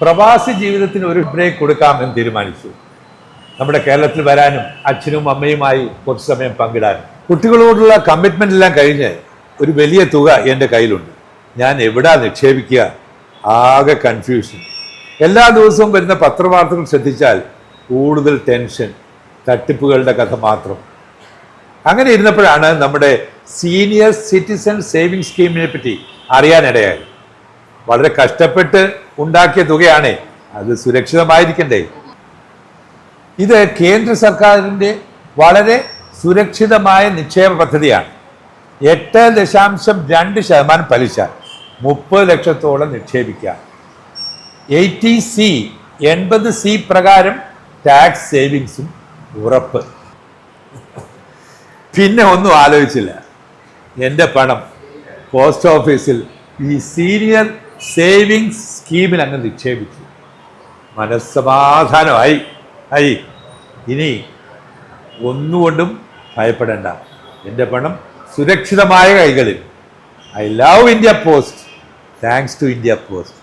പ്രവാസി ജീവിതത്തിന് ഒരു ബ്രേക്ക് കൊടുക്കാമെന്ന് തീരുമാനിച്ചു. നമ്മുടെ കേരളത്തിൽ വരാനും അച്ഛനും അമ്മയുമായി കുറച്ച് സമയം പങ്കിടാനും. കുട്ടികളോടുള്ള കമ്മിറ്റ്മെൻ്റ് എല്ലാം കഴിഞ്ഞ് ഒരു വലിയ തുക എൻ്റെ കയ്യിലുണ്ട്. ഞാൻ എവിടാ നിക്ഷേപിക്കുക? ആകെ കൺഫ്യൂഷൻ. എല്ലാ ദിവസവും വരുന്ന പത്രവാർത്തകൾ ശ്രദ്ധിച്ചാൽ കൂടുതൽ ടെൻഷൻ, തട്ടിപ്പുകളുടെ കഥ മാത്രം. അങ്ങനെ ഇരുന്നപ്പോഴാണ് നമ്മുടെ സീനിയർ സിറ്റിസൺ സേവിങ് സ്കീമിനെ പറ്റി അറിയാനിടയായി. വളരെ കഷ്ടപ്പെട്ട് ഉണ്ടാക്കിയ തുകയാണ്, അത് സുരക്ഷിതമായിരിക്കണ്ടേ? ഇത് കേന്ദ്ര സർക്കാരിൻ്റെ വളരെ സുരക്ഷിതമായ നിക്ഷേപ പദ്ധതിയാണ്. 8.2% പലിശ, 30 ലക്ഷത്തോളം നിക്ഷേപിക്കാം. 80C പ്രകാരം ടാക്സ് സേവിങ്സും ഉറപ്പ്. പിന്നെ ഒന്നും ആലോചിച്ചില്ല, എൻ്റെ പണം പോസ്റ്റ് ഓഫീസിൽ ഈ സീനിയർ സേവിങ്സ് സ്കീമിൽ അങ്ങ് നിക്ഷേപിച്ചു. മനസ്സമാധാനമായി. ഇനി ഒന്നുകൊണ്ടും ഭയപ്പെടേണ്ട, എൻ്റെ പണം സുരക്ഷിതമായ കൈകളിൽ. I love India post. Thanks to India post.